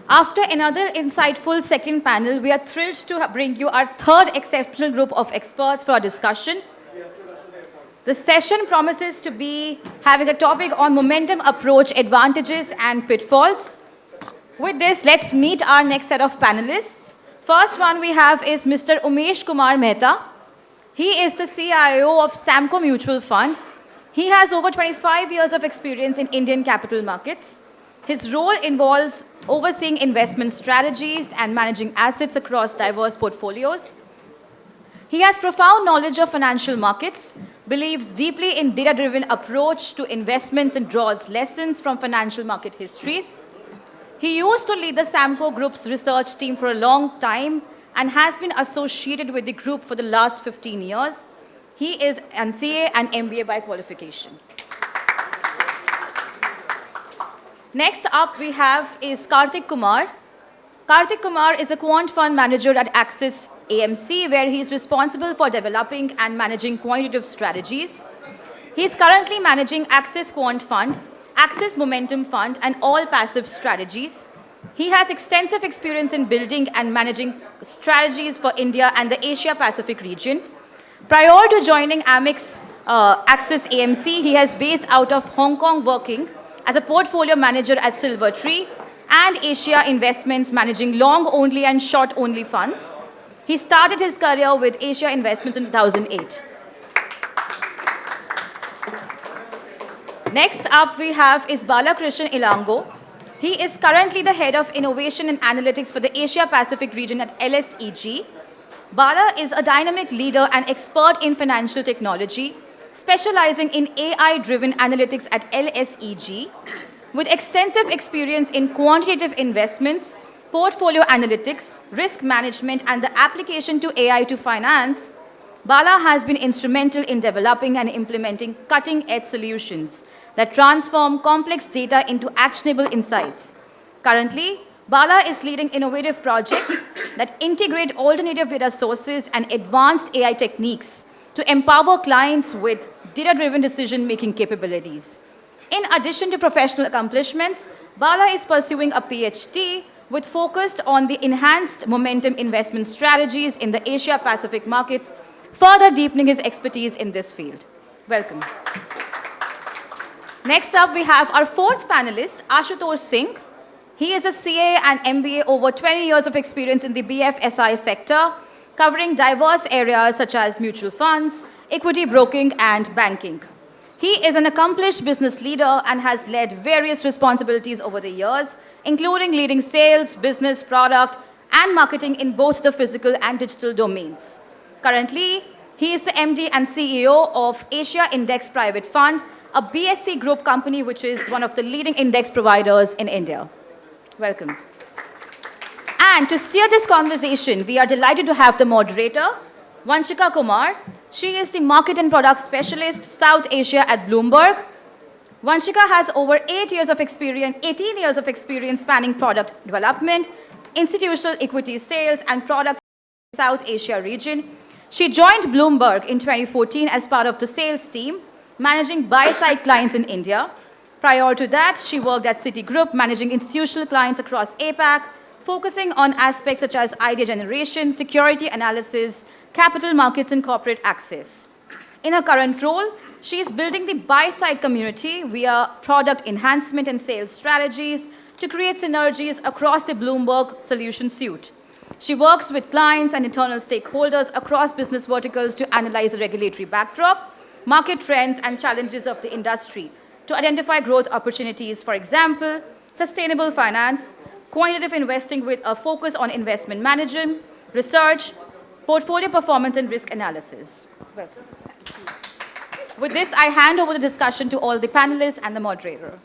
After another insightful second panel, we are thrilled to bring you our third exceptional group of experts for our discussion. The session promises to be having a topic on momentum approach, advantages and pitfalls. With this, let's meet our next set of panelists. First one we have is Mr. Umeshkumar Mehta. He is the CIO of Samco Mutual Fund. He has over 25 years of experience in Indian capital markets. His role involves overseeing investment strategies and managing assets across diverse portfolios. He has profound knowledge of financial markets, believes deeply in data-driven approach to investments and draws lessons from financial market histories. He used to lead the Samco Group's research team for a long time and has been associated with the group for the last 15 years. He is an CA and MBA by qualification. Next up we have is Karthik Kumar. Karthik Kumar is a quant fund manager at Axis AMC, where he is responsible for developing and managing quantitative strategies. He is currently managing Axis Quant Fund, Axis Momentum Fund, and all passive strategies. He has extensive experience in building and managing strategies for India and the Asia-Pacific region. Prior to joining Axis AMC, he has based out of Hong Kong working as a portfolio manager at Silvertree and Asia Investments managing long-only and short-only funds. He started his career with Asia Investments in 2008. Next up we have is Balakrishnan Ilango. He is currently the head of innovation and analytics for the Asia-Pacific region at LSEG. Bala is a dynamic leader and expert in financial technology, specializing in AI-driven analytics at LSEG. With extensive experience in quantitative investments, portfolio analytics, risk management, and the application to AI to finance, Bala has been instrumental in developing and implementing cutting-edge solutions that transform complex data into actionable insights. Currently, Bala is leading innovative projects that integrate alternative data sources and advanced AI techniques to empower clients with data-driven decision-making capabilities. In addition to professional accomplishments, Bala is pursuing a PhD with focus on the enhanced momentum investment strategies in the Asia-Pacific markets, further deepening his expertise in this field. Welcome. Next up, we have our fourth panelist, Ashutosh Singh. He is a CA and MBA, over 20 years of experience in the BFSI sector, covering diverse areas such as mutual funds, equity broking, and banking. He is an accomplished business leader and has led various responsibilities over the years, including leading sales, business, product, and marketing in both the physical and digital domains. Currently, he is the MD and CEO of Asia Index Private Fund, a BSC Group company which is one of the leading index providers in India. Welcome. And to steer this conversation, we are delighted to have the moderator, Vanshika Kumar. She is the Market and Product Specialist, South Asia at Bloomberg. Vanshika has over 18 years of experience spanning product development, institutional equity sales, and products in the South Asia region. She joined Bloomberg in 2014 as part of the sales team, managing buy-side clients in India. Prior to that, she worked at Citigroup, managing institutional clients across APAC, focusing on aspects such as idea generation, security analysis, capital markets, and corporate access. In her current role, she is building the buy-side community via product enhancement and sales strategies to create synergies across the Bloomberg solution suite. She works with clients and internal stakeholders across business verticals to analyze the regulatory backdrop, market trends, and challenges of the industry to identify growth opportunities, for example, sustainable finance, quantitative investing with a focus on investment management, research, portfolio performance, and risk analysis. Welcome. With this, I hand over the discussion to all the panelists and the moderator.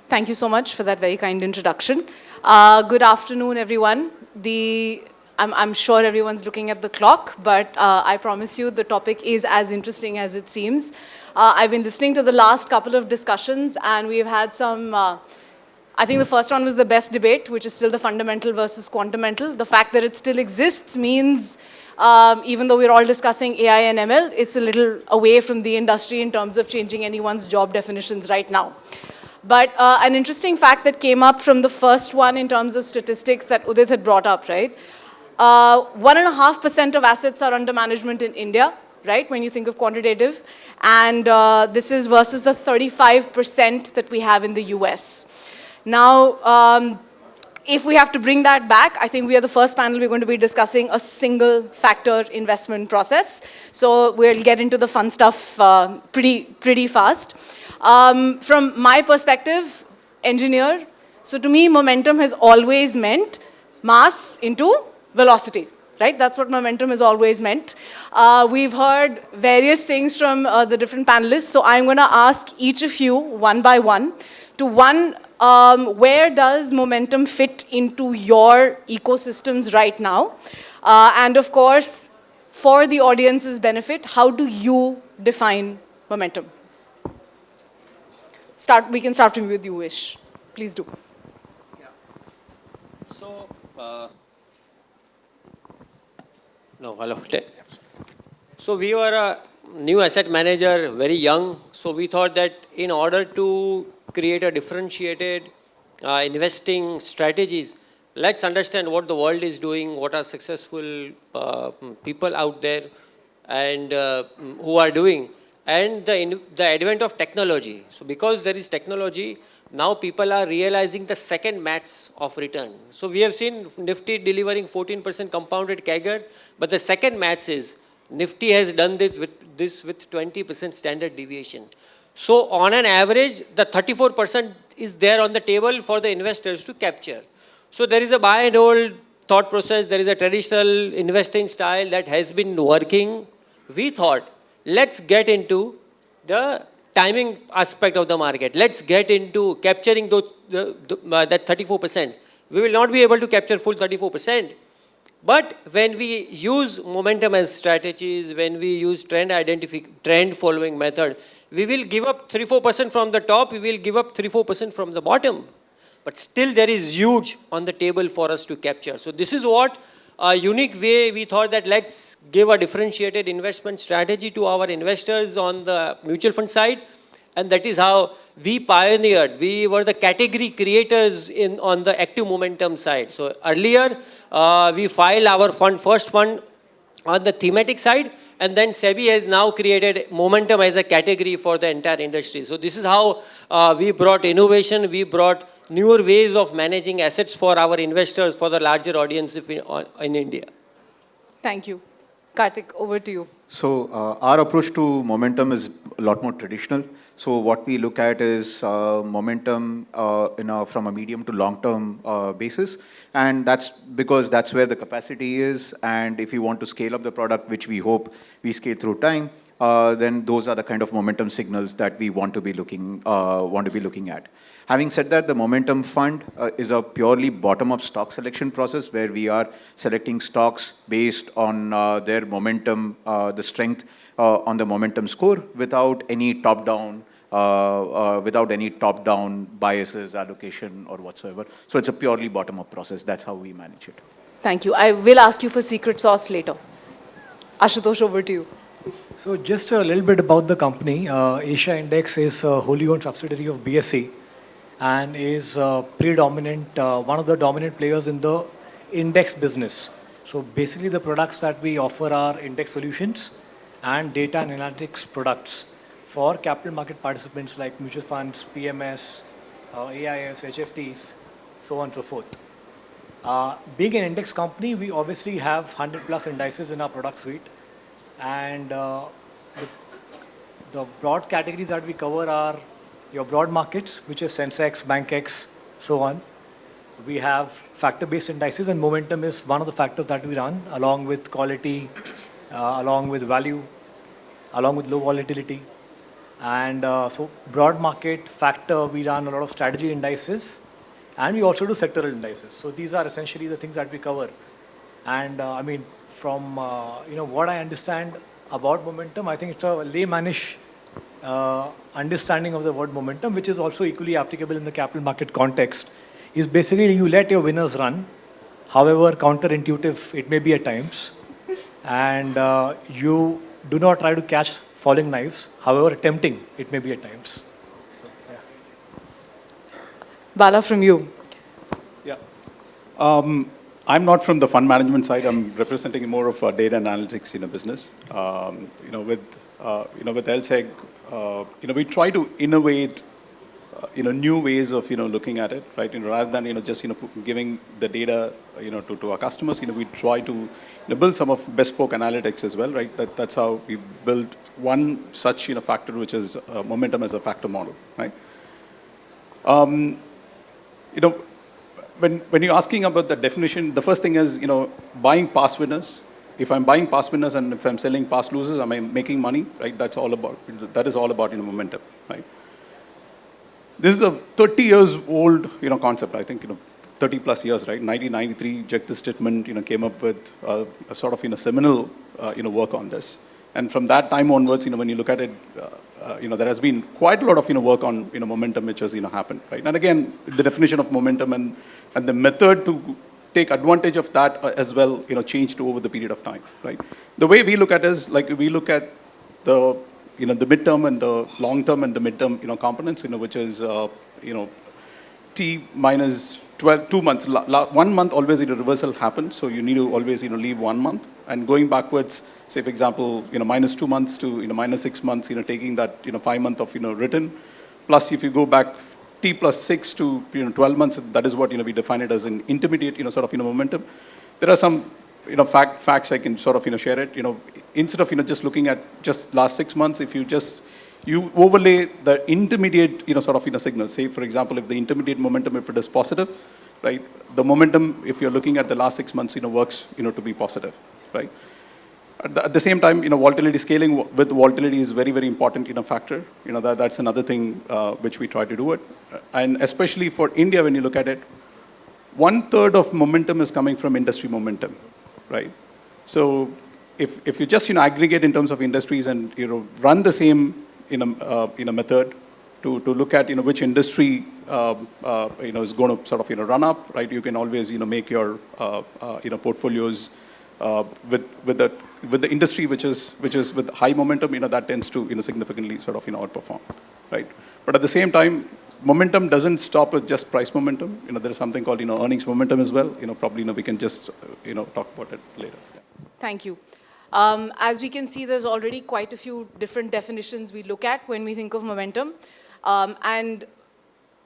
Thank you so much for that very kind introduction. Good afternoon, everyone. I'm sure everyone's looking at the clock, but I promise you the topic is as interesting as it seems. I've been listening to the last couple of discussions, and we've had some, I think the first one was the best debate, which is still the fundamental versus quantamental. The fact that it still exists means, even though we're all discussing AI and ML, it's a little away from the industry in terms of changing anyone's job definitions right now. But an interesting fact that came up from the first one in terms of statistics that Udit had brought up, right? 1.5% of assets are under management in India, right, when you think of quantitative. And this is versus the 35% that we have in the US. Now, if we have to bring that back, I think we are the first panel we're going to be discussing a single factor investment process. So we'll get into the fun stuff pretty fast. From my perspective, engineer, so to me, momentum has always meant mass into velocity, right? That's what momentum has always meant. We've heard various things from the different panelists, so I'm going to ask each of you one by one to where does momentum fit into your ecosystems right now? And of course, for the audience's benefit, how do you define momentum? We can start with you, Umesh. Please do. Yeah. So, no, hello. So we were a new asset manager, very young. So we thought that in order to create a differentiated investing strategies, let's understand what the world is doing, what are successful people out there and who are doing, and the advent of technology. So because there is technology, now people are realizing the second maths of return. So we have seen Nifty delivering 14% compounded CAGR, but the second maths is Nifty has done this with 20% standard deviation. So on an average, the 34% is there on the table for the investors to capture. So there is a buy and hold thought process. There is a traditional investing style that has been working. We thought, let's get into the timing aspect of the market. Let's get into capturing that 34%. We will not be able to capture full 34%. But when we use momentum as strategies, when we use trend following method, we will give up 3-4% from the top, we will give up 3-4% from the bottom. But still there is huge on the table for us to capture. So this is what a unique way we thought that let's give a differentiated investment strategy to our investors on the mutual fund side. And that is how we pioneered. We were the category creators on the active momentum side. So earlier, we filed our first fund on the thematic side, and then SEBI has now created momentum as a category for the entire industry. So this is how we brought innovation, we brought newer ways of managing assets for our investors, for the larger audience in India. Thank you. Karthik, over to you. So our approach to momentum is a lot more traditional. So what we look at is momentum from a medium to long-term basis. And that's because that's where the capacity is. And if you want to scale up the product, which we hope we scale through time, then those are the kind of momentum signals that we want to be looking at. Having said that, the Momentum Fund is a purely bottom-up stock selection process where we are selecting stocks based on their momentum, the strength on the momentum score without any top-down biases, allocation, or whatsoever. So it's a purely bottom-up process. That's how we manage it. Thank you. I will ask you for secret sauce later. Ashutosh, over to you. So just a little bit about the company. Asia Index is a wholly owned subsidiary of BSE and is predominant, one of the dominant players in the index business. So basically the products that we offer are index solutions and data and analytics products for capital market participants like mutual funds, PMS, AIFs, HFTs, so on and so forth. Being an index company, we obviously have 100 plus indices in our product suite. And the broad categories that we cover are your broad markets, which is Sensex, BankX, so on. We have factor-based indices, and momentum is one of the factors that we run, along with quality, along with value, along with low volatility. And so broad market, factor, we run a lot of strategy indices, and we also do sectoral indices. So these are essentially the things that we cover. And I mean, from what I understand about momentum, I think it's a laymanish understanding of the word momentum, which is also equally applicable in the capital market context, is basically you let your winners run, however counterintuitive it may be at times, and you do not try to catch falling knives, however tempting it may be at times. So, yeah. Bala, from you. Yeah. I'm not from the fund management side. I'm representing more of a data and analytics business. With LSEG, we try to innovate, new ways of, looking at it, right? Rather than, just, giving the data, to our customers, we try to build some of bespoke analytics as well, right? That's how we built one such, factor, which is momentum as a factor model, right? When you're asking about the definition, the first thing is, buying past winners. If I'm buying past winners and if I'm selling past losers, am I making money, right? That is all about, momentum, right? This is a 30 years old, concept, I think, 30 plus years, right? 1993, Jagdish Titman, came up with a sort of, seminal, work on this. And from that time onwards, when you look at it, there has been quite a lot of, work on, momentum which has, happened, right? And again, the definition of momentum and the method to take advantage of that as well, changed over the period of time, right? The way we look at it is, like, we look at the, the midterm and the long term and the midterm, components, which is, T minus 2 months. 1 month always a reversal happens, so you need to always, leave 1 month. And going backwards, say, for example, minus 2 months to, minus 6 months, taking that, 5 month of, return. Plus, if you go back T plus 6 to 12 months, that is what we define it as an intermediate sort of momentum. There are some facts I can sort of share it. Instead of just looking at just last 6 months, if you overlay the intermediate sort of signals. Say, for example, if the intermediate momentum, if it is positive, right, the momentum, if you're looking at the last 6 months, works to be positive, right? At the same time, volatility scaling with volatility is very, very important factor. That's another thing which we try to do it. And especially for India, when you look at it, 1/3 of momentum is coming from industry momentum, right? So if you just aggregate in terms of industries and run the same method to look at which industry is going to sort of run up, right? You can always make your portfolios with the industry which is with high momentum, that tends to significantly sort of outperform, right? But at the same time, momentum doesn't stop with just price momentum. There is something called earnings momentum as well. Probably we can just talk about it later. Thank you. As we can see, there's already quite a few different definitions we look at when we think of momentum. And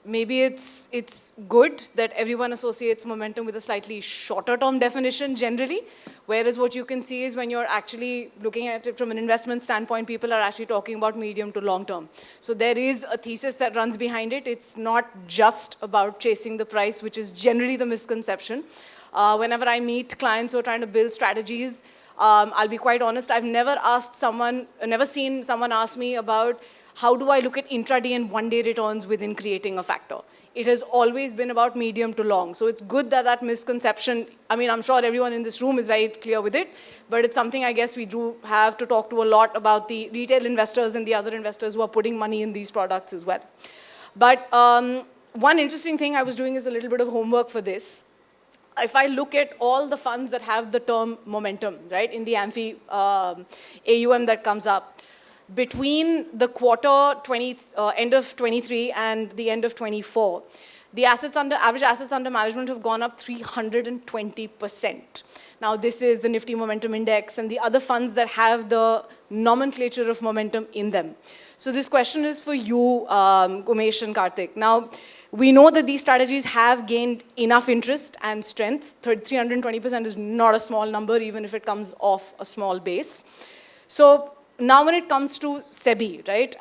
maybe it's good that everyone associates momentum with a slightly shorter term definition generally, whereas what you can see is when you're actually looking at it from an investment standpoint, people are actually talking about medium to long term. So there is a thesis that runs behind it. It's not just about chasing the price, which is generally the misconception. Whenever I meet clients who are trying to build strategies, I'll be quite honest, I've never seen someone ask me about how do I look at intraday and one-day returns within creating a factor. It has always been about medium to long. So it's good that that misconception, I mean, I'm sure everyone in this room is very clear with it, but it's something I guess we do have to talk to a lot about the retail investors and the other investors who are putting money in these products as well. But one interesting thing I was doing is a little bit of homework for this. If I look at all the funds that have the term momentum, right, in the AMFI AUM that comes up, between the end of 23 and the end of 24, the average assets under management have gone up 320%. Now, this is the Nifty Momentum Index and the other funds that have the nomenclature of momentum in them. So this question is for you, Umesh and Karthik. Now, we know that these strategies have gained enough interest and strength. 320% is not a small number, even if it comes off a small base. So now when it comes to SEBI, right,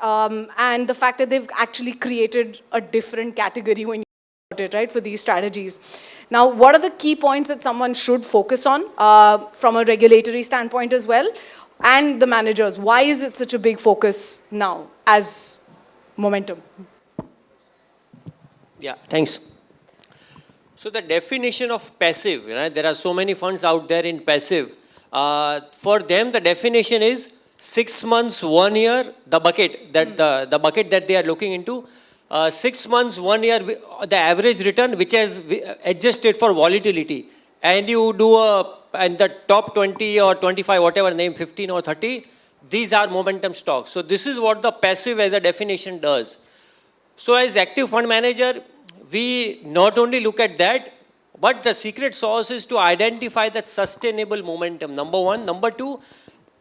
and the fact that they've actually created a different category when you look at it, right, for these strategies. Now, what are the key points that someone should focus on from a regulatory standpoint as well, and the managers? Why is it such a big focus now as momentum? Yeah, thanks. So the definition of passive, there are so many funds out there in passive. For them, the definition is 6 months, 1 year, the bucket that the bucket that they are looking into. 6 months, 1 year, the average return which has adjusted for volatility, and you do and the top 20 or 25, whatever name, 15 or 30, these are momentum stocks. So this is what the passive as a definition does. So as active fund manager, we not only look at that, but the secret sauce is to identify that sustainable momentum, number one. Number two,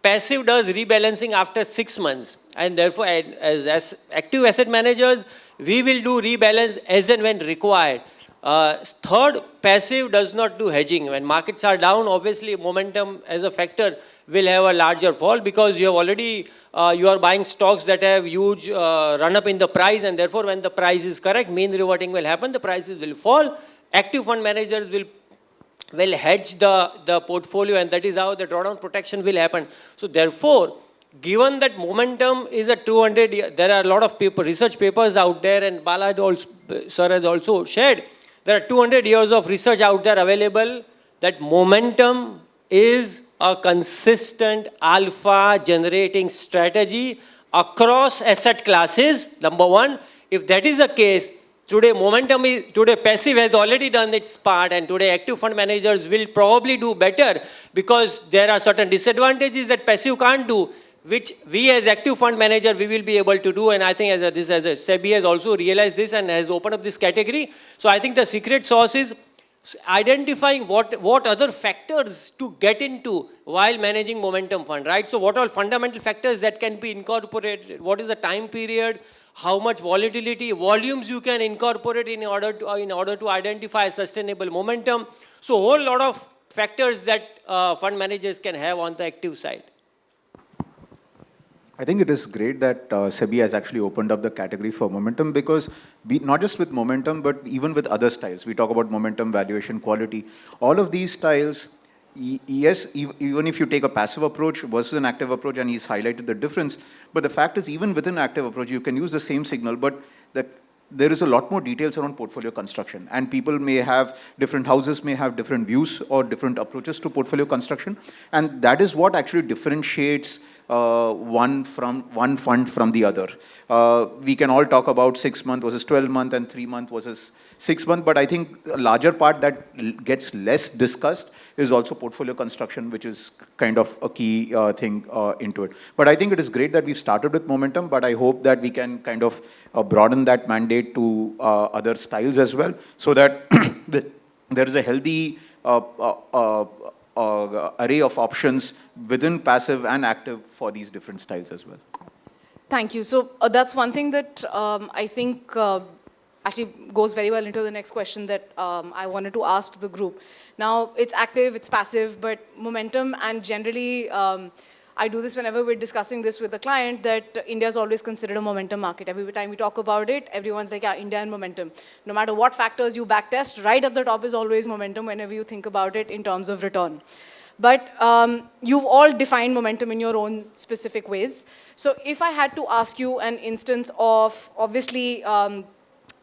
passive does rebalancing after 6 months. And therefore, as active asset managers, we will do rebalance as and when required. Third, passive does not do hedging. When markets are down, obviously momentum as a factor will have a larger fall because you have already, you are buying stocks that have huge run up in the price, and therefore when the price is correct, mean reverting will happen, the prices will fall. Active fund managers will hedge the portfolio, and that is how the drawdown protection will happen. So therefore, given that momentum is a 200, there are a lot of research papers out there, and Bala sir has also shared, there are 200 years of research out there available that momentum is a consistent alpha generating strategy across asset classes, number one. If that is the case, today passive has already done its part, and today active fund managers will probably do better because there are certain disadvantages that passive can't do, which we as active fund manager, we will be able to do. And I think as SEBI has also realized this and has opened up this category. So I think the secret sauce is identifying what other factors to get into while managing momentum fund, right? So what are fundamental factors that can be incorporated? What is the time period? How much volatility, volumes you can incorporate in order to identify sustainable momentum. So a whole lot of factors that fund managers can have on the active side. I think it is great that SEBI has actually opened up the category for momentum because not just with momentum, but even with other styles. We talk about momentum, valuation, quality. All of these styles, yes, even if you take a passive approach versus an active approach, and he's highlighted the difference, but the fact is even within active approach, you can use the same signal, but there is a lot more details around portfolio construction, and people may have, different houses may have different views or different approaches to portfolio construction, and that is what actually differentiates one fund from the other. We can all talk about 6 month versus 12 month and 3 month versus 6 month, but I think a larger part that gets less discussed is also portfolio construction, which is kind of a key thing into it. But I think it is great that we've started with momentum, but I hope that we can kind of broaden that mandate to other styles as well, so that there is a healthy array of options within passive and active for these different styles as well. Thank you. So that's one thing that I think actually goes very well into the next question that I wanted to ask the group. Now, it's active, it's passive, but momentum, and generally, I do this whenever we're discussing this with a client, that India is always considered a momentum market. Every time we talk about it, everyone's like, yeah, India and momentum. No matter what factors you backtest, right at the top is always momentum whenever you think about it in terms of return. But you've all defined momentum in your own specific ways. So if I had to ask you an instance of, obviously,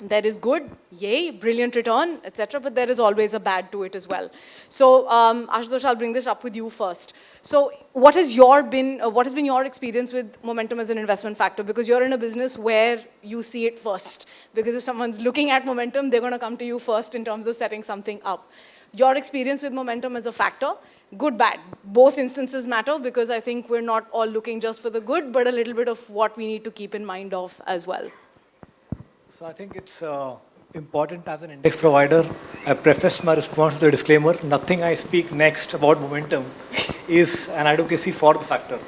there is good, yay, brilliant return, etc., but there is always a bad to it as well. So Ashutosh, I'll bring this up with you first. So what has been your experience with momentum as an investment factor? Because you're in a business where you see it first. Because if someone's looking at momentum, they're going to come to you first in terms of setting something up. Your experience with momentum as a factor, good, bad. Both instances matter because I think we're not all looking just for the good, but a little bit of what we need to keep in mind of as well. So I think it's important as an index provider. I preface my response to the disclaimer. Nothing I speak next about momentum is an advocacy for the factor.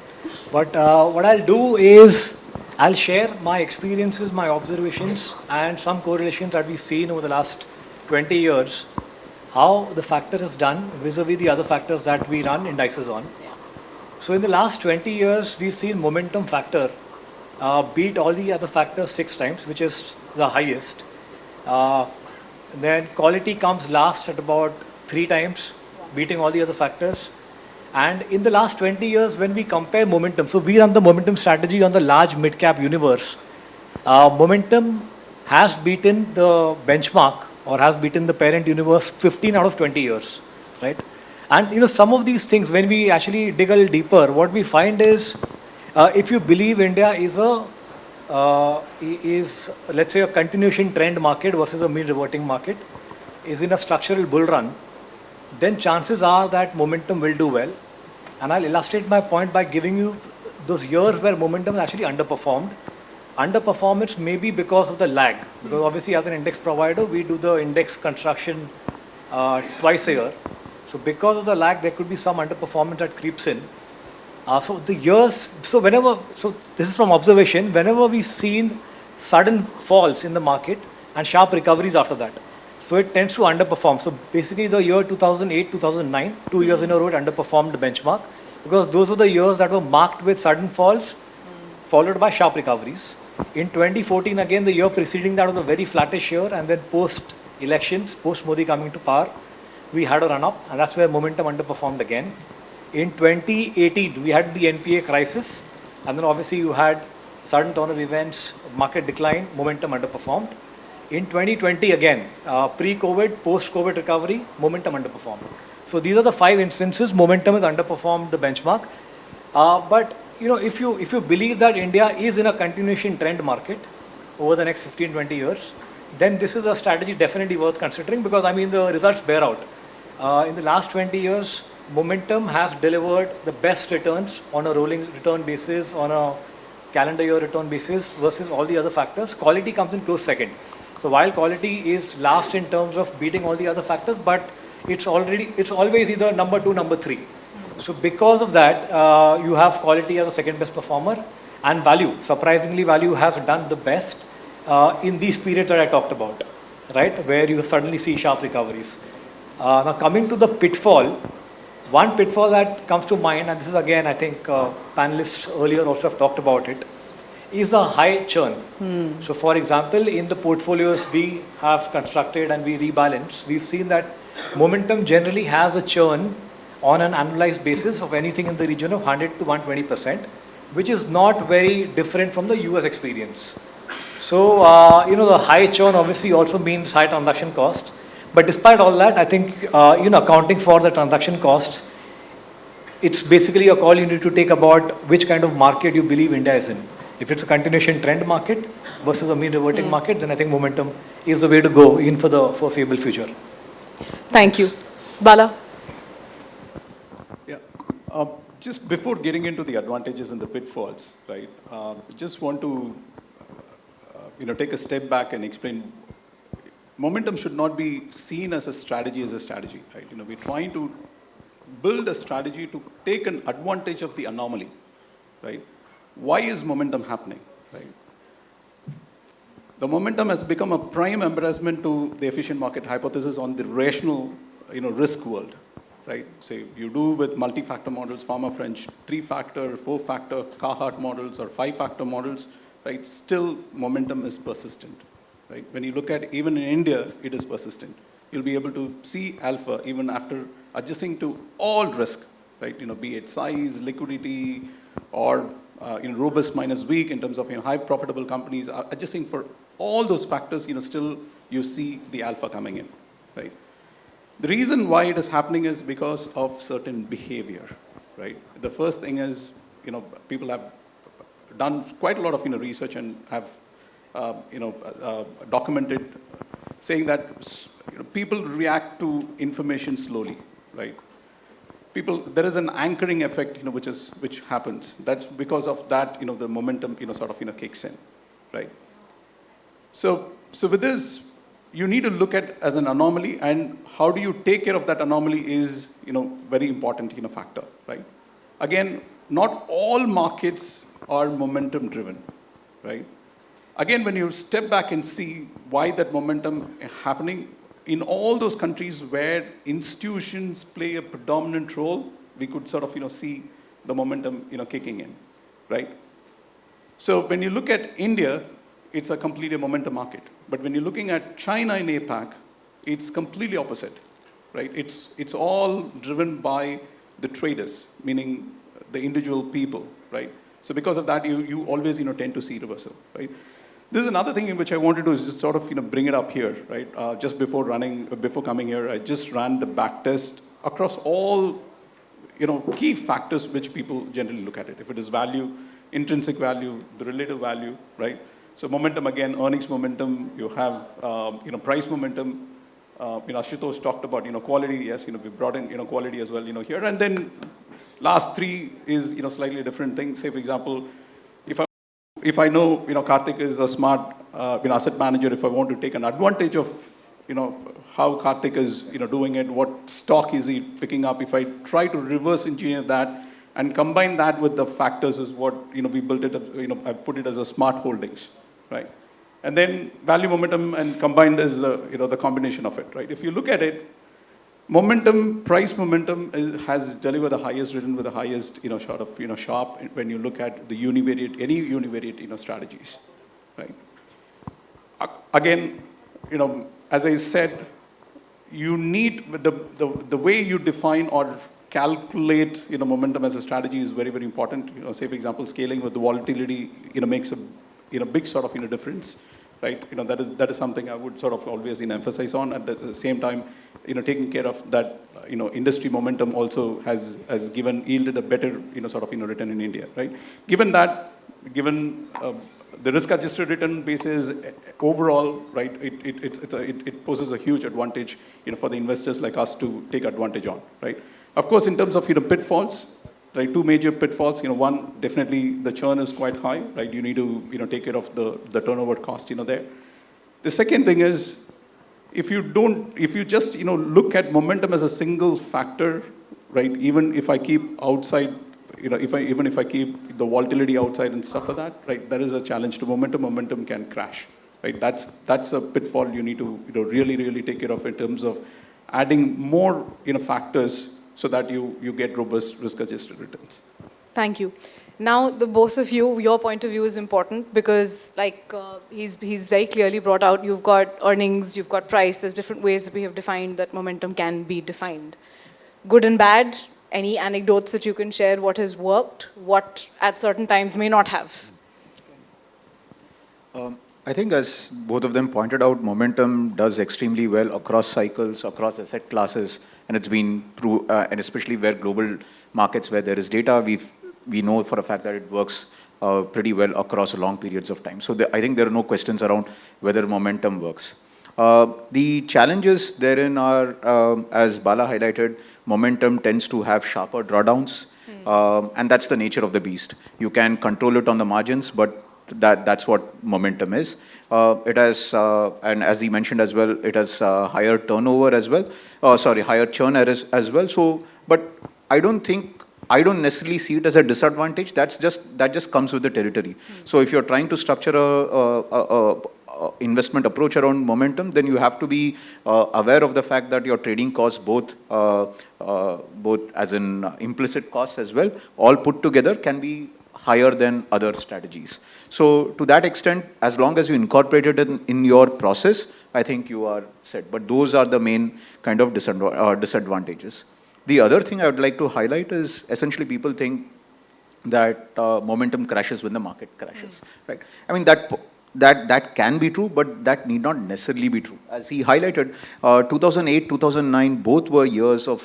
But what I'll do is I'll share my experiences, my observations, and some correlations that we've seen over the last 20 years, how the factor has done vis-a-vis the other factors that we run indices on. So in the last 20 years, we've seen momentum factor beat all the other factors 6 times, which is the highest. Then quality comes last at about 3 times, beating all the other factors. And in the last 20 years, when we compare momentum, so we run the momentum strategy on the large mid-cap universe. Momentum has beaten the benchmark or has beaten the parent universe 15 out of 20 years, right? And some of these things, when we actually dig a little deeper, what we find is, if you believe India is let's say a continuation trend market versus a mean reverting market, is in a structural bull run, then chances are that momentum will do well. And I'll illustrate my point by giving you those years where momentum actually underperformed. underperformance may be because of the lag. Because obviously as an index provider, we do the index construction twice a year. So because of the lag, there could be some underperformance that creeps in. So this is from observation, whenever we've seen sudden falls in the market and sharp recoveries after that, so it tends to underperform. So basically the year 2008, 2009, 2 years in a row it underperformed the benchmark because those were the years that were marked with sudden falls followed by sharp recoveries. In 2014, again, the year preceding that was a very flattish year, and then post-elections, post-Modi coming to power, we had a run-up, and that's where momentum underperformed again. In 2018, we had the NPA crisis, and then obviously you had sudden turn of events, market decline, momentum underperformed. In 2020, again, pre-COVID, post-COVID recovery, momentum underperformed. So these are the 5 instances momentum has underperformed the benchmark. But if you believe that India is in a continuation trend market over the next 15, 20 years, then this is a strategy definitely worth considering because, the results bear out. In the last 20 years, momentum has delivered the best returns on a rolling return basis, on a calendar year return basis versus all the other factors. Quality comes in close second. So while quality is last in terms of beating all the other factors, but it's always either number 2, number 3. So because of that, you have quality as a second best performer and value. Surprisingly, value has done the best in these periods that I talked about, right? Where you suddenly see sharp recoveries. Now coming to the pitfall, one pitfall that comes to mind, and this is again, I think panelists earlier also have talked about it, is a high churn. So for example, in the portfolios we have constructed and we rebalance, we've seen that momentum generally has a churn on an annualized basis of anything in the region of 100 to 120%, which is not very different from the US experience. So, the high churn obviously also means high transaction costs. But despite all that, I think, accounting for the transaction costs, it's basically a call you need to take about which kind of market you believe India is in. If it's a continuation trend market versus a mean reverting market, then I think momentum is the way to go in for the foreseeable future. Thank you. Bala? Yeah. Just before getting into the advantages and the pitfalls, right, just want to, take a step back and explain momentum should not be seen as a strategy, right? We're trying to build a strategy to take an advantage of the anomaly, right? Why is momentum happening, right? The momentum has become a prime embarrassment to the efficient market hypothesis on the rational, risk world, right? Say you do with multi-factor models, Pharma French, 3-factor, 4-factor, Carhart models, or 5-factor models, right? Still, momentum is persistent, right? When you look at even in India, it is persistent. You'll be able to see alpha even after adjusting to all risk, right? Be it size, liquidity, or robust minus weak in terms of high profitable companies, adjusting for all those factors, still you see the alpha coming in, right? The reason why it is happening is because of certain behavior, right? The first thing is, people have done quite a lot of research and have documented saying that people react to information slowly, right? There is an anchoring effect, which happens. That's because of that, the momentum, kicks in, right? So with this, you need to look at as an anomaly, and how do you take care of that anomaly is, very important, factor, right? Again, not all markets are momentum driven, right? Again, when you step back and see why that momentum is happening, in all those countries where institutions play a predominant role, we could see the momentum, kicking in, right? So when you look at India, it's a completely momentum market. But when you're looking at China and APAC, it's completely opposite, right? It's all driven by the traders, meaning the individual people, right? So because of that, you always, tend to see reversal, right? This is another thing in which I want to do is just bring it up here, right? Just before coming here, I just ran the back test across all, key factors which people generally look at it. If it is value, intrinsic value, the relative value, right? So momentum again, earnings momentum, you have, price momentum. Ashutosh talked about, quality. Yes, we brought in, quality as well, here. And then last 3 is, slightly different thing. Say, for example, if I'm if I know, Karthik is a smart, asset manager, if I want to take an advantage of, how Karthik is, doing it, what stock is he picking up, if I try to reverse engineer that and combine that with the factors is what, we built it, I put it as a smart holdings, right? And then value, momentum, and combined is, the combination of it, right? If you look at it, momentum, price momentum has delivered the highest return with the highest, sort of, sharp when you look at the univariate, any univariate, strategies, right? Again, as I said, you need the way you define or calculate, momentum as a strategy is very, very important. Say for example, scaling with the volatility, makes a, big sort of, difference, right? That is something I would sort of always, emphasize on. At the same time, taking care of that, industry momentum also has yielded a better, sort of, return in India, right? Given the risk-adjusted return basis overall, right, it poses a huge advantage, for the investors like us to take advantage on, right? Of course, in terms of, pitfalls, right, two major pitfalls, one, definitely the churn is quite high, right? You need to, take care of the turnover cost, there. The second thing is, if you just, look at momentum as a single factor, right, even if I keep outside, even if I keep the volatility outside and stuff like that, right, there is a challenge to momentum. Momentum can crash, right? That's a pitfall you need to, really, really take care of in terms of adding more, factors so that you get robust risk-adjusted returns. Thank you. Now, the both of you, your point of view is important because, like he's very clearly brought out, you've got earnings, you've got price. There's different ways that we have defined that momentum can be defined. Good and bad. Any anecdotes that you can share? What has worked? What at certain times may not have? I think as both of them pointed out, momentum does extremely well across cycles, across asset classes, and it's been true, and especially where global markets, where there is data, we know for a fact that it works pretty well across long periods of time. So I think there are no questions around whether momentum works. The challenges therein are, as Bala highlighted, momentum tends to have sharper drawdowns, and that's the nature of the beast. You can control it on the margins, but that's what momentum is. It has, and as he mentioned as well, it has higher turnover as well. Higher churn as well. So, but I don't necessarily see it as a disadvantage. That just comes with the territory. So if you're trying to structure a investment approach around momentum, then you have to be aware of the fact that your trading costs, both as in implicit costs as well, all put together can be higher than other strategies. So to that extent, as long as you incorporate it in your process, I think you are set. But those are the main kind of disadvantages. The other thing I would like to highlight is essentially people think that momentum crashes when the market crashes, right? I mean, that can be true, but that need not necessarily be true. As he highlighted, 2008, 2009, both were years of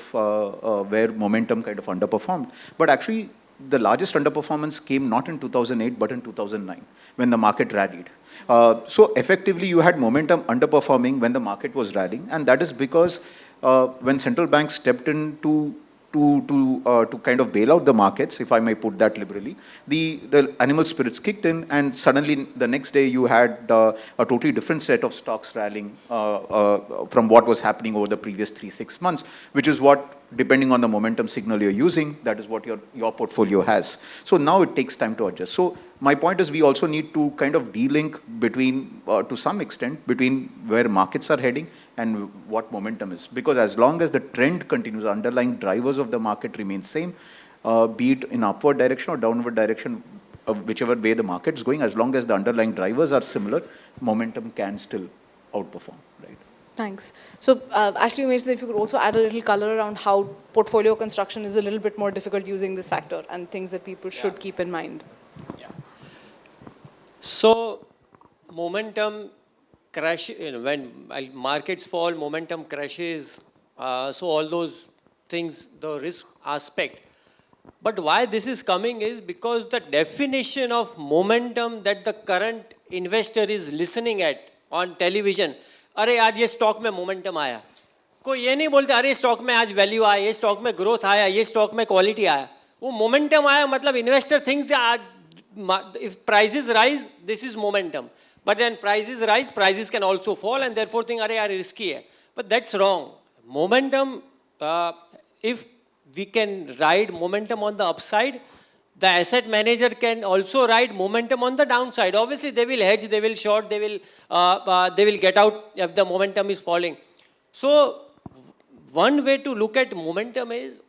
where momentum kind of underperformed. But actually, the largest underperformance came not in 2008, but in 2009, when the market rallied. So effectively, you had momentum underperforming when the market was rallying, and that is because when central banks stepped in to kind of bail out the markets, if I may put that liberally, the animal spirits kicked in, and suddenly the next day you had a totally different set of stocks rallying from what was happening over the previous 3-6 months, which is what, depending on the momentum signal you're using, that is what your portfolio has. So now it takes time to adjust. So my point is we also need to kind of de-link between, to some extent, between where markets are heading and what momentum is. Because as long as the trend continues, underlying drivers of the market remain same, be it in upward direction or downward direction, whichever way the market's going, as long as the underlying drivers are similar, momentum can still outperform, right? Thanks. So, Ashley, Umesh, if you could also add a little color around how portfolio construction is a little bit more difficult using this factor and things that people should keep in mind. Yeah. So, momentum crash, when markets fall, momentum crashes, so all those things, the risk aspect. But why this is coming is because the definition of momentum that the current investor is listening at on television, अरे आज ये stock में momentum आया, कोई ये नहीं बोलते अरे स्टॉक में आज वैल्यू आया, ये स्टॉक में ग्रोथ आया, ये स्टॉक में क्वालिटी आया. वो मोमेंटम आया मतलब investor thinks if prices rise, this is momentum. But then prices rise, prices can also fall, and therefore think, are risky hai. But that's wrong. Momentum, if we can ride momentum on the upside, the asset manager can also ride momentum on the downside. Obviously, they will hedge, they will short, they will get out if the momentum is falling. So, one way to look at momentum is,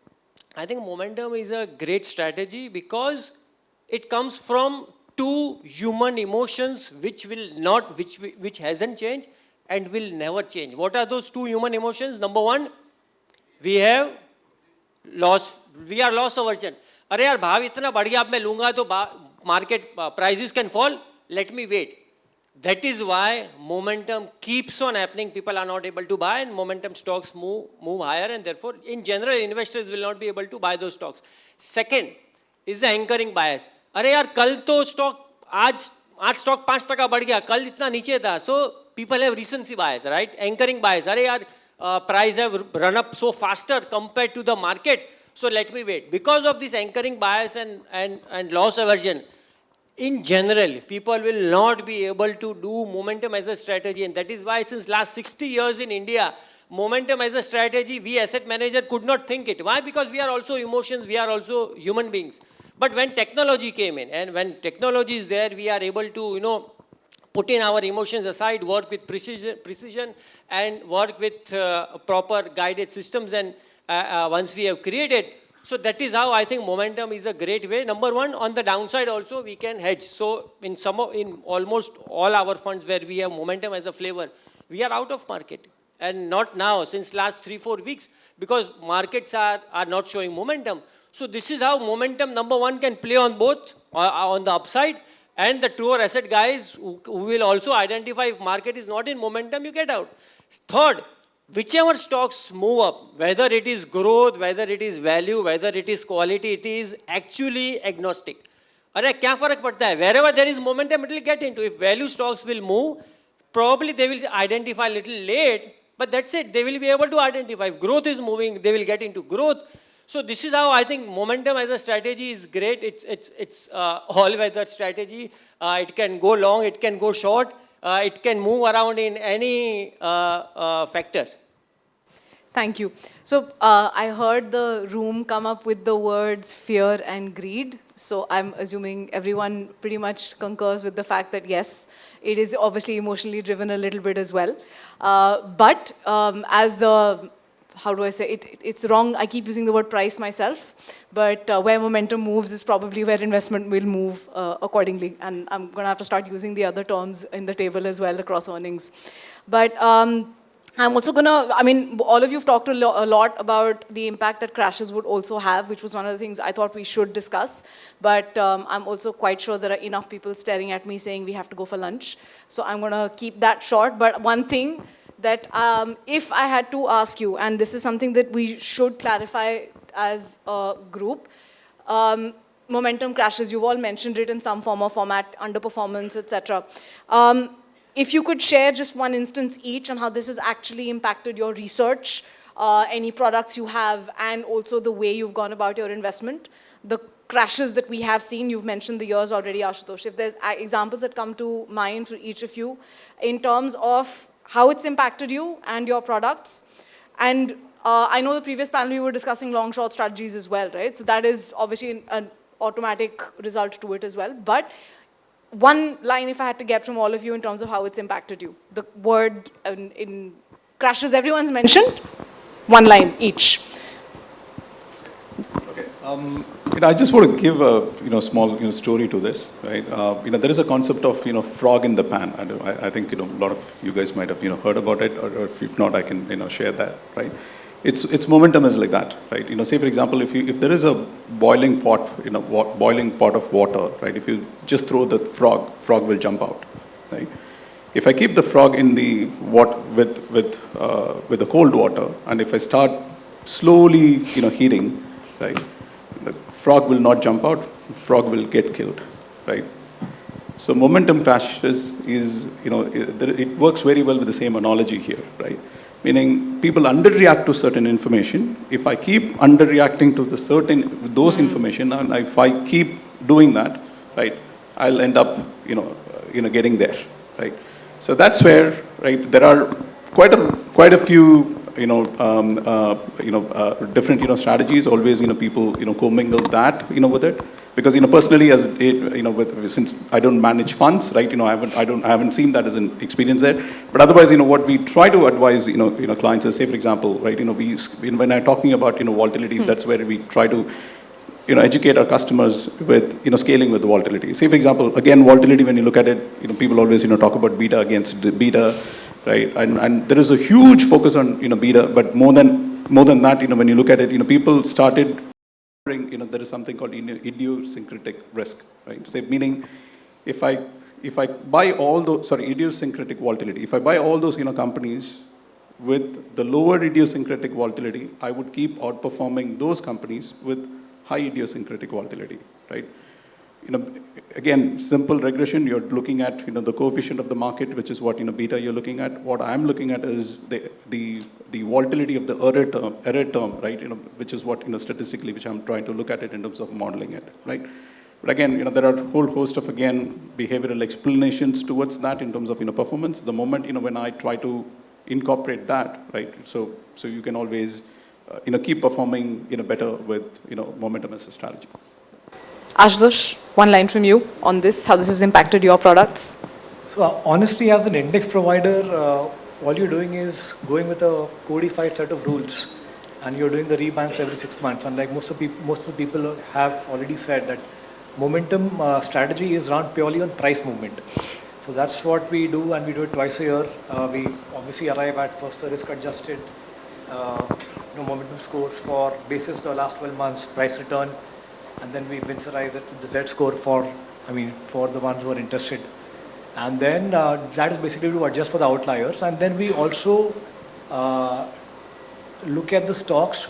I think momentum is a great strategy because it comes from two human emotions which hasn't changed and will never change. What are those two human emotions? Number one, we are loss aversion. अरे यार भाव इतना बढ़ गया अब मैं लूंगा तो market prices can fall, let me wait. That is why momentum keeps on happening. People are not able to buy and momentum stocks move higher, and therefore in general investors will not be able to buy those stocks. Second is the anchoring bias. अरे यार कल तो stock आज stock 5% बढ़ गया, कल इतना नीचे था. So people have recency bias, right? Anchoring bias. अरे यार price have run up so faster compared to the market, so let me wait. Because of this anchoring bias and loss aversion, in general, people will not be able to do momentum as a strategy, and that is why since last 60 years in India, momentum as a strategy, we asset manager could not think it. Why? Because we are also emotions, we are also human beings. But when technology came in, and when technology is there, we are able to, put in our emotions aside, work with precision and work with proper guided systems, and once we have created. So that is how I think momentum is a great way. Number one, on the downside also we can hedge. So in almost all our funds where we have momentum as a flavor, we are out of market. And not now, since last 3-4 weeks, because markets are not showing momentum. So this is how momentum, number one, can play on both, on the upside, and the truer asset guys who will also identify if market is not in momentum, you get out. Third, whichever stocks move up, whether it is growth, whether it is value, whether it is quality, it is actually agnostic. Arey, kya farak padta hai? Wherever there is momentum, it will get into. If value stocks will move, probably they will identify a little late, but that's it. They will be able to identify. If growth is moving, they will get into growth. So this is how I think momentum as a strategy is great. It's all-weather strategy. It can go long, it can go short. It can move around in any factor. Thank you. So I heard the room come up with the words fear and greed. So I'm assuming everyone pretty much concurs with the fact that yes, it is obviously emotionally driven a little bit as well. But as the, how do I say it? It's wrong. I keep using the word price myself, but where momentum moves is probably where investment will move accordingly. And I'm going to have to start using the other terms in the table as well across earnings. But I'm also going to, all of you have talked a lot about the impact that crashes would also have, which was one of the things I thought we should discuss. But I'm also quite sure there are enough people staring at me saying we have to go for lunch. So I'm going to keep that short. But one thing that if I had to ask you, and this is something that we should clarify as a group, momentum crashes, you've all mentioned it in some form or format, underperformance, etc. If you could share just one instance each on how this has actually impacted your research, any products you have, and also the way you've gone about your investment. The crashes that we have seen, you've mentioned the years already, Ashutosh. If there's examples that come to mind for each of you in terms of how it's impacted you and your products. And I know the previous panel we were discussing long-short strategies as well, right? So that is obviously an automatic result to it as well. But one line if I had to get from all of you in terms of how it's impacted you. The word in crashes everyone's mentioned, one line each. Okay. I just want to give a small story to this, right? There is a concept of frog in the pan. I think a lot of you guys might have heard about it, or if not, I can share that, right? Its momentum is like that, right? Say for example, if there is a boiling pot, boiling pot of water, right? If you just throw the frog will jump out, right? If I keep the frog in the with the cold water, and if I start slowly heating, right? The frog will not jump out, frog will get killed, right? So momentum crashes it works very well with the same analogy here, right? Meaning people underreact to certain information. If I keep underreacting to those information, and if I keep doing that, right, I'll end up, getting there, right? So that's where, right, there are quite a few, different, strategies. Always, people, commingle that, with it. Because, personally, as since I don't manage funds, right, I haven't seen that as an experience there. But otherwise, what we try to advise, clients is, say, for example, right, when I'm talking about, volatility, that's where we try to, educate our customers with, scaling with volatility. Say, for example, again, volatility, when you look at it, people always, talk about beta against the beta, right? And there is a huge focus on, beta, but more than that, when you look at it, people started, there is something called idiosyncratic risk, right? Say, meaning, if I buy all those, idiosyncratic volatility, if I buy all those, companies with the lower idiosyncratic volatility, I would keep outperforming those companies with high idiosyncratic volatility, right? Again, simple regression, you're looking at, the coefficient of the market, which is what, beta you're looking at. What I'm looking at is the volatility of the error term, right? Which is what, statistically, which I'm trying to look at it in terms of modeling it, right? But again, there are a whole host of, again, behavioral explanations towards that in terms of, performance. The moment, when I try to incorporate that, right? So you can always, keep performing, better with, momentum as a strategy. Ashutosh, one line from you on this, how this has impacted your products. So honestly, as an index provider, all you're doing is going with a codified set of rules, and you're doing the rebalance every 6 months. And like most of the people have already said, that momentum strategy is run purely on price movement. So that's what we do, and we do it twice a year. We obviously arrive at first the risk-adjusted momentum scores for basis the last 12 months price return, and then we Vinserize it to the Z score for the ones who are interested. And then that is basically to adjust for the outliers. And then we also look at the stocks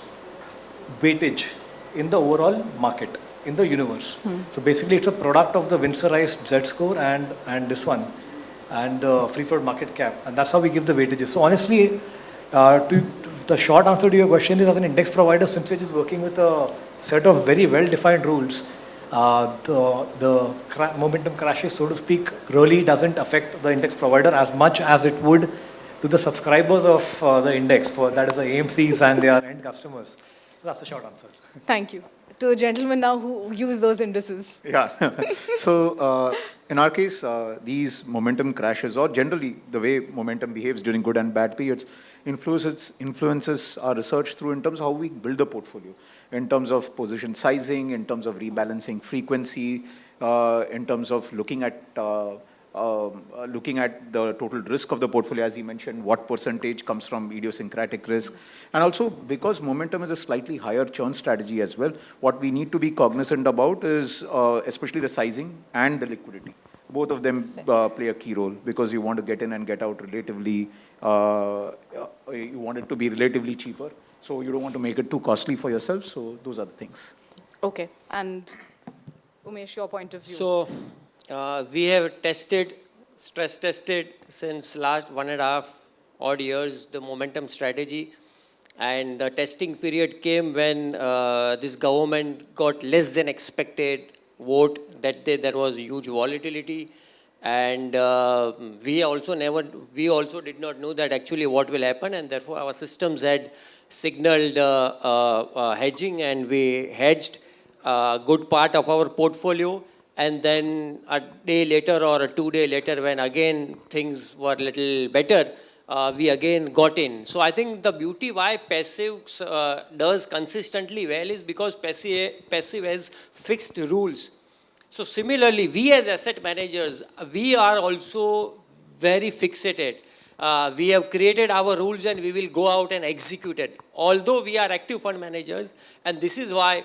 weightage in the overall market, in the universe. So basically it's a product of the Vincerized Z score and this one, and the free float market cap. And that's how we give the weightages. So honestly, the short answer to your question is, as an index provider, since we're just working with a set of very well-defined rules, the momentum crashes, so to speak, really doesn't affect the index provider as much as it would to the subscribers of the index, that is the AMCs and their end customers. So that's the short answer. Thank you. To the gentlemen now who use those indices. Yeah. So in our case, these momentum crashes, or generally the way momentum behaves during good and bad periods, influences our research through in terms of how we build the portfolio, in terms of position sizing, in terms of rebalancing frequency, in terms of looking at the total risk of the portfolio, as he mentioned, what percentage comes from idiosyncratic risk. And also, because momentum is a slightly higher churn strategy as well, what we need to be cognizant about is especially the sizing and the liquidity. Both of them play a key role, because you want to get in and get out relatively, you want it to be relatively cheaper. So you don't want to make it too costly for yourself. So those are the things. Okay. And Umesh, your point of view. So we have stress tested since last 1.5 odd years, the momentum strategy. And the testing period came when this government got less than expected vote. That day there was huge volatility. And we also did not know that actually what will happen. And therefore our systems had signaled hedging, and we hedged a good part of our portfolio. And then a day later or 2 days later, when again things were a little better, we again got in. So I think the beauty why passive does consistently well is because passive has fixed rules. So similarly, we as asset managers, we are also very fixated. We have created our rules and we will go out and execute it. Although we are active fund managers, and this is why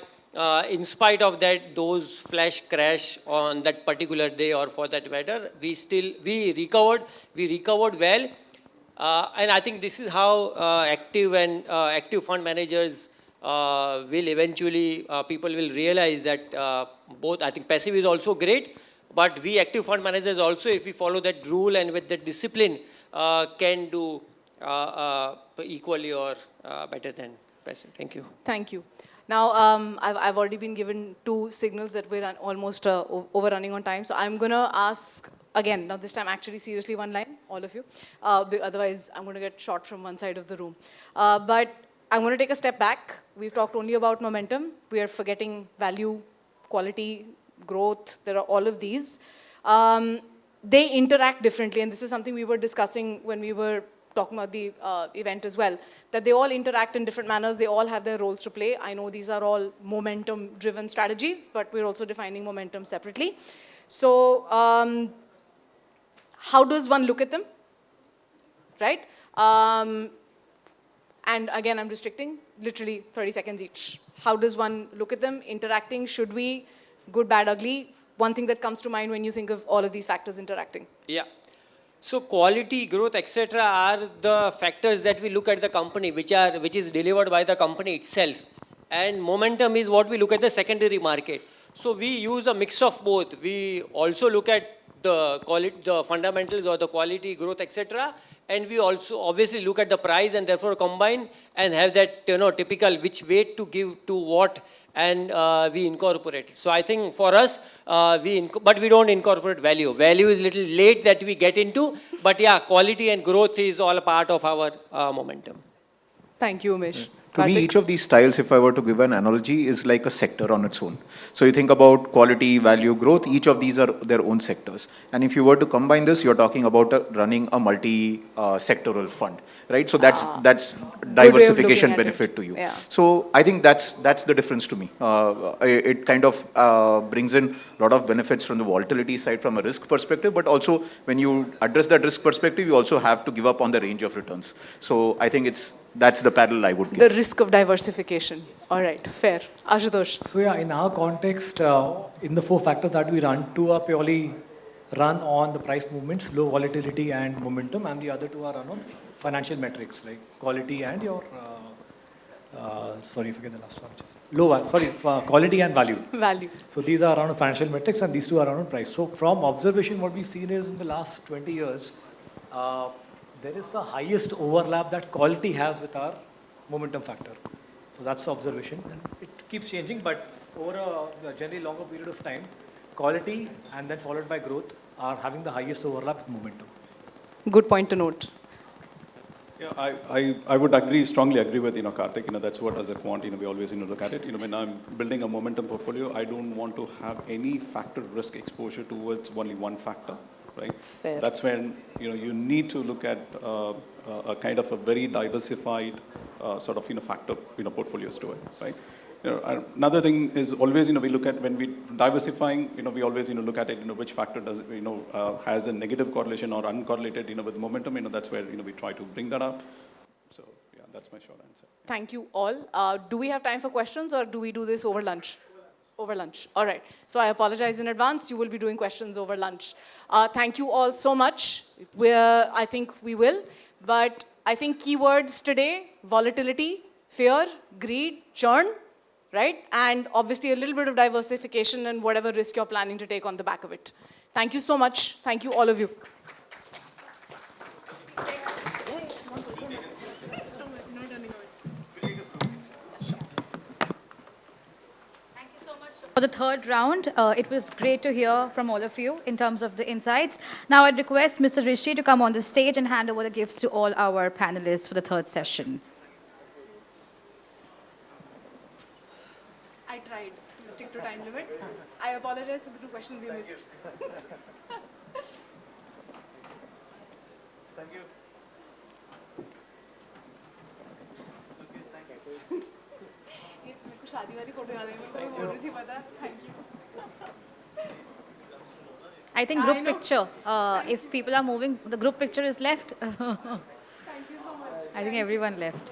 in spite of that, those flash crash on that particular day, or for that matter, we recovered well. And I think this is how active fund managers will eventually, people will realize that both, I think passive is also great, but we active fund managers also, if we follow that rule and with that discipline, can do equally or better than passive. Thank you. Thank you. Now, I've already been given 2 signals that we're almost overrunning on time. So I'm going to ask, again, now this time actually seriously one line, all of you. Otherwise, I'm going to get shot from one side of the room. But I'm going to take a step back. We've talked only about momentum. We are forgetting value, quality, growth. There are all of these. They interact differently. And this is something we were discussing when we were talking about the event as well, that they all interact in different manners. They all have their roles to play. I know these are all momentum-driven strategies, but we're also defining momentum separately. So how does one look at them, right? And again, I'm restricting literally 30 seconds each. How does one look at them, interacting? Should we, good, bad, ugly? One thing that comes to mind when you think of all of these factors interacting. Yeah. So quality, growth, etc. are the factors that we look at the company, which is delivered by the company itself. And momentum is what we look at the secondary market. So we use a mix of both. We also look at the quality, the fundamentals or the quality, growth, etc. And we also obviously look at the price and therefore combine and have that typical which weight to give to what, and we incorporate it. So I think for us, but we don't incorporate value. Value is little late that we get into, but yeah, quality and growth is all a part of our momentum. Thank you, Umesh. To me, Karthik? each of these styles, if I were to give an analogy, is like a sector on its own. So you think about quality, value, growth, each of these are their own sectors. And if you were to combine this, you're talking about running a multi-sectoral fund, right? So that's diversification benefit to you. Yeah. So I think that's the difference to me. It kind of brings in a lot of benefits from the volatility side from a risk perspective, but also when you address that risk perspective, you also have to give up on the range of returns. So I think that's the parallel I would give. The risk of diversification. All right, fair. Ashutosh. So yeah, in our context, in the 4 factors that we run, 2 are purely run on the price movements, low volatility and momentum, and the other 2 are run on financial metrics like quality and your, sorry, forget the last one. Quality and value. Value. So these are around financial metrics and these 2 are around price. So from observation, what we've seen is in the last 20 years, there is the highest overlap that quality has with our momentum factor. So that's the observation. And it keeps changing, but over a generally longer period of time, quality and then followed by growth are having the highest overlap with momentum. Good point to note. Yeah, I would strongly agree with Karthik. That's what as a quant we always look at it. When I'm building a momentum portfolio, I don't want to have any factor risk exposure towards only one factor. Right? Fair. That's when you need to look at a kind of a very diversified sort of factor portfolios to it, right? Another thing is always we look at when we diversifying we always look at it which factor does has a negative correlation or uncorrelated with momentum. That's where we try to bring that up. So yeah, that's my short answer. Thank you all. Do we have time for questions or do we do this over lunch? Over lunch. All right. So I apologize in advance. You will be doing questions over lunch. Thank you all so much. I think we will. But I think keywords today, volatility, fear, greed, churn, right? And obviously a little bit of diversification and whatever risk you're planning to take on the back of it. Thank you so much. Thank you, all of you. For the third round, it was great to hear from all of you in terms of the insights. Now I'd request Mr. Rishi to come on the stage and hand over the gifts to all our panelists for the third session. I tried to stick to time limit. I apologize for the 2 questions we missed. Thank you. I think group picture, if people are moving, the group picture is left. Thank you so much. I think everyone left.